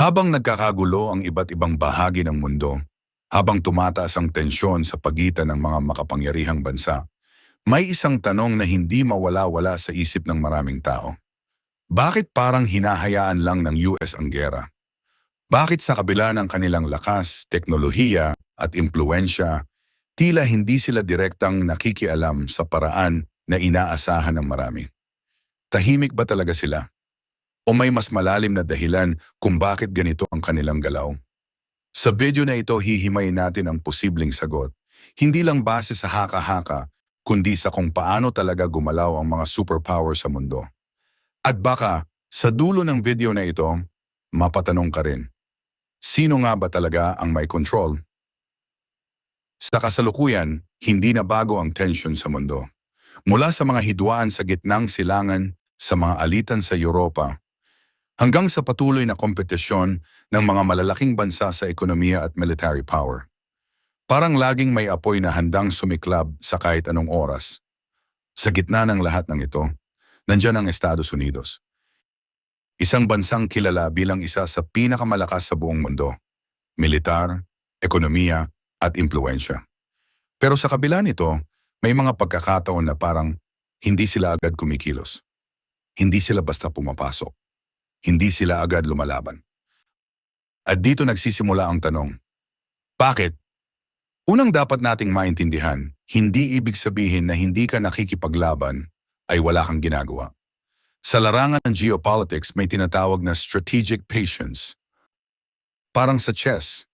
Habang nagkakagulo ang iba't ibang bahagi ng mundo, habang tumataas ang tensyon sa pagitan ng mga makapangyarihang bansa, may isang tanong na hindi mawala-wala sa isip ng maraming tao. Bakit parang hinahayaan lang ng US ang gera? Bakit sa kabila ng kanilang lakas, teknolohiya at impluensya, tila hindi sila direktang nakikialam sa paraan na inaasahan ng marami? Tahimik ba talaga sila? O may mas malalim na dahilan kung bakit ganito ang kanilang galaw? Sa video na ito, hihimayin natin ang posibleng sagot, hindi lang base sa haka-haka, kundi sa kung paano talaga gumalaw ang mga superpower sa mundo. At baka, sa dulo ng video na ito, mapatanong ka rin, sino nga ba talaga ang may control? Sa kasalukuyan, hindi na bago ang tension sa mundo. Mula sa mga hidwaan sa gitnang silangan, sa mga alitan sa Europa, hanggang sa patuloy na kompetisyon ng mga malalaking bansa sa ekonomiya at military power. Parang laging may apoy na handang sumiklab sa kahit anong oras. Sa gitna ng lahat ng ito, nandiyan ang Estados Unidos. Isang bansang kilala bilang isa sa pinakamalakas sa buong mundo. Militar, ekonomiya, at impluensya. Pero sa kabila nito, may mga pagkakataon na parang hindi sila agad kumikilos. Hindi sila basta pumapasok. Hindi sila agad lumalaban. At dito nagsisimula ang tanong, bakit? Unang dapat nating maintindihan, hindi ibig sabihin na hindi ka nakikipaglaban ay wala kang ginagawa. Sa larangan ng geopolitics may tinatawag na strategic patience. Parang sa chess,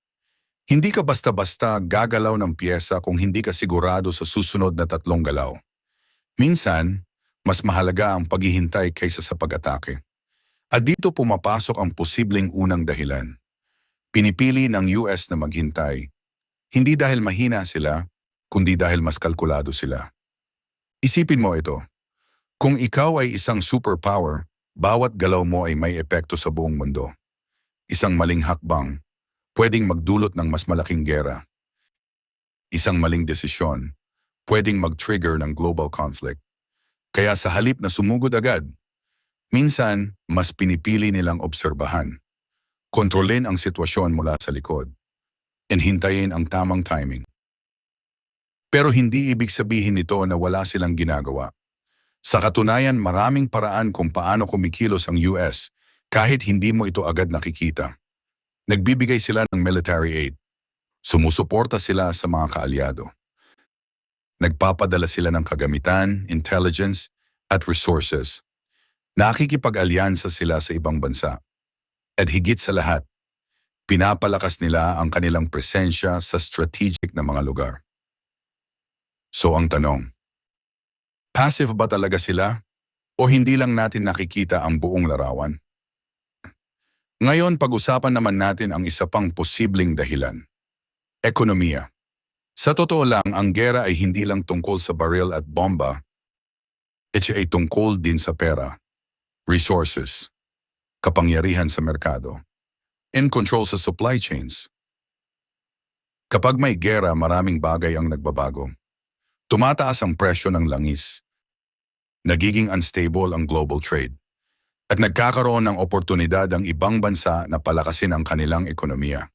hindi ka basta-basta gagalaw ng piyesa kung hindi ka sigurado sa susunod na 3 galaw. Minsan, mas mahalaga ang paghihintay kaysa sa pag-atake. At dito pumapasok ang posibleng unang dahilan. Pinipili ng US na maghintay, hindi dahil mahina sila, kundi dahil mas kalkulado sila. Isipin mo ito, kung ikaw ay isang superpower, bawat galaw mo ay may epekto sa buong mundo. Isang maling hakbang, pwedeng magdulot ng mas malaking gera. Isang maling desisyon, pwedeng mag-trigger ng global conflict. Kaya sa halip na sumugod agad, minsan, mas pinipili nilang obserbahan. Kontrolin ang sitwasyon mula sa likod. And hintayin ang tamang timing. Pero hindi ibig sabihin nito na wala silang ginagawa. Sa katunayan, maraming paraan kung paano kumikilos ang US kahit hindi mo ito agad nakikita. Nagbibigay sila ng military aid. Sumusuporta sila sa mga kaalyado. Nagpapadala sila ng kagamitan, intelligence, at resources. Nakikipag-alyansa sila sa ibang bansa. At higit sa lahat, pinapalakas nila ang kanilang presensya sa strategic na mga lugar. So ang tanong, passive ba talaga sila o hindi lang natin nakikita ang buong larawan? Ngayon pag-usapan naman natin ang isa pang posibleng dahilan. Ekonomiya. Sa totoo lang, ang gera ay hindi lang tungkol sa baril at bomba, ito ay tungkol din sa pera, resources, kapangyarihan sa merkado, and control sa supply chains. Kapag may gera, maraming bagay ang nagbabago. Tumataas ang presyo ng langis. Nagiging unstable ang global trade. At nagkakaroon ng oportunidad ang ibang bansa na palakasin ang kanilang ekonomiya.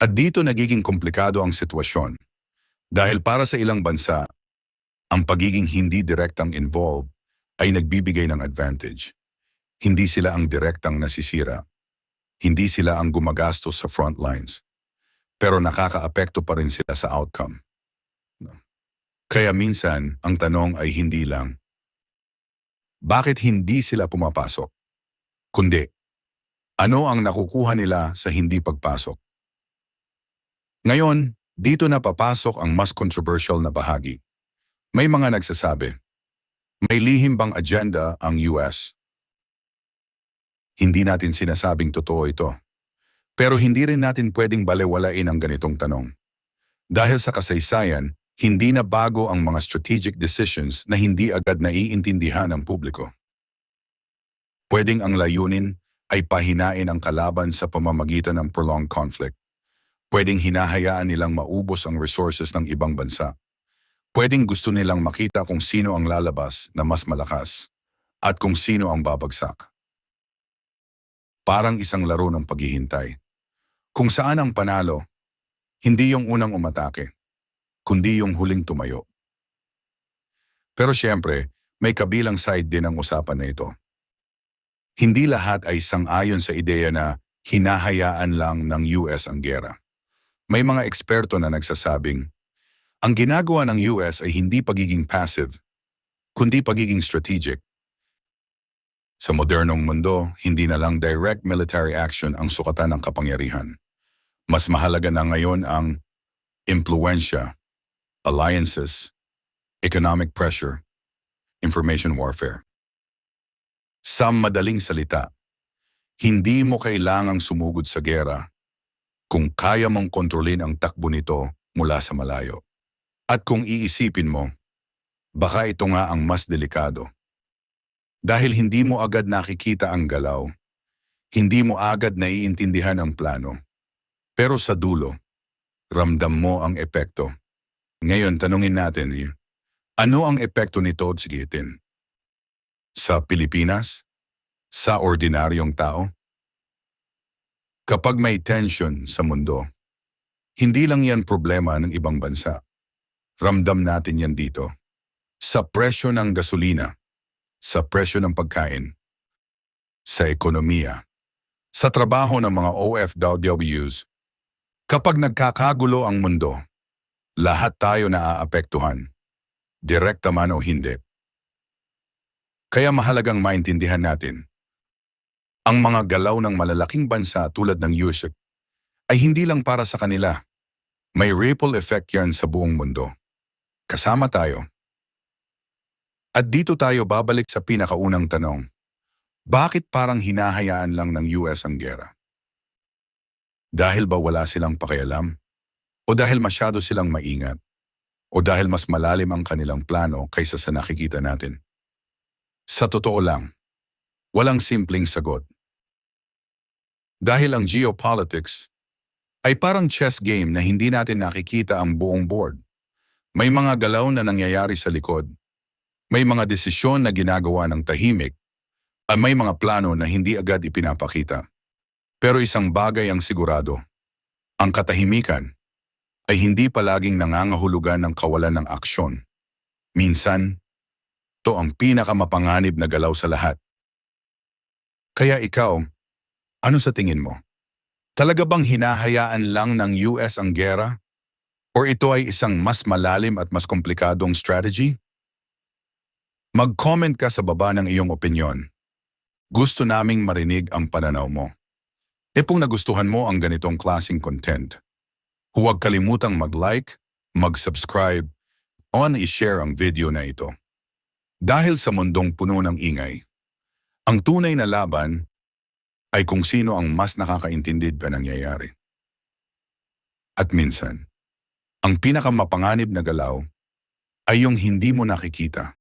At dito nagiging komplikado ang sitwasyon. Dahil para sa ilang bansa, ang pagiging hindi direktang involved ay nagbibigay ng advantage. Hindi sila ang direktang nasisira. Hindi sila ang gumagastos sa front lines. Pero nakakaapekto pa rin sila sa outcome. Kaya minsan, ang tanong ay hindi lang, bakit hindi sila pumapasok? Kundi, ano ang nakukuha nila sa hindi pagpasok? Ngayon, dito na papasok ang mas controversial na bahagi. May mga nagsasabi, may lihim bang agenda ang US? Hindi natin sinasabing totoo ito. Pero hindi rin natin pwedeng balewalain ang ganitong tanong. Dahil sa kasaysayan, hindi na bago ang mga strategic decisions na hindi agad naiintindihan ng publiko. Pwedeng ang layunin ay pahinain ang kalaban sa pamamagitan ng prolonged conflict. Pwedeng hinahayaan nilang maubos ang resources ng ibang bansa. Pwedeng gusto nilang makita kung sino ang lalabas na mas malakas at kung sino ang babagsak. parang isang laro ng paghihintay. Kung saan ang panalo, hindi yung unang umatake, kundi yung huling tumayo. Pero siyempre, may kabilang side din ang usapan na ito. Hindi lahat ay sang-ayon sa ideya na hinahayaan lang ng US ang giyera. May mga eksperto na nagsasabing, ang ginagawa ng US ay hindi pagiging passive, kundi pagiging strategic. Sa modernong mundo, hindi na lang direct military action ang sukatan ng kapangyarihan. Mas mahalaga na ngayon ang impluensya, alliances, economic pressure, information warfare. Sa madaling salita, hindi mo kailangang sumugod sa giyera kung kaya mong kontrolin ang takbo nito mula sa malayo. At kung iisipin mo, baka ito nga ang mas delikado. Dahil hindi mo agad nakikita ang galaw, hindi mo agad naiintindihan ang plano. Pero sa dulo, ramdam mo ang epekto. Ngayon, tanungin natin, ano ang epekto nito, Sigitin? Sa Pilipinas? Sa ordinaryong tao? Kapag may tension sa mundo, hindi lang yan problema ng ibang bansa. Ramdam natin yan dito. Sa presyo ng gasolina, sa presyo ng pagkain, sa ekonomiya, sa trabaho ng mga OFWs. Kapag nagkakagulo ang mundo, lahat tayo naaapektuhan, direkta man o hindi. Kaya mahalagang maintindihan natin, ang mga galaw ng malalaking bansa tulad ng US ay hindi lang para sa kanila. May ripple effect yan sa buong mundo. Kasama tayo. At dito tayo babalik sa pinakaunang tanong. Bakit parang hinahayaan lang ng US ang giyera? Dahil ba wala silang pakialam? O dahil masyado silang maingat? O dahil mas malalim ang kanilang plano kaysa sa nakikita natin? Sa totoo lang, walang simpleng sagot. Dahil ang geopolitics ay parang chess game na hindi natin nakikita ang buong board. May mga galaw na nangyayari sa likod. May mga desisyon na ginagawa ng tahimik at may mga plano na hindi agad ipinapakita. Pero isang bagay ang sigurado. Ang katahimikan ay hindi palaging nangangahulugan ng kawalan ng aksyon. Minsan, to ang pinakamapanganib na galaw sa lahat. Kaya ikaw, ano sa tingin mo? Talaga bang hinahayaan lang ng US ang giyera? O ito ay isang mas malalim at mas komplikadong strategy? Mag-comment ka sa baba ng iyong opinyon. Gusto naming marinig ang pananaw mo. E kung nagustuhan mo ang ganitong klaseng content, huwag kalimutang mag-like, mag-subscribe, o i-share ang video na ito. Dahil sa mundong puno ng ingay, ang tunay na laban ay kung sino ang mas nakakaintindi ba nangyayari. At minsan, ang pinakamapanganib na galaw ay yung hindi mo nakikita.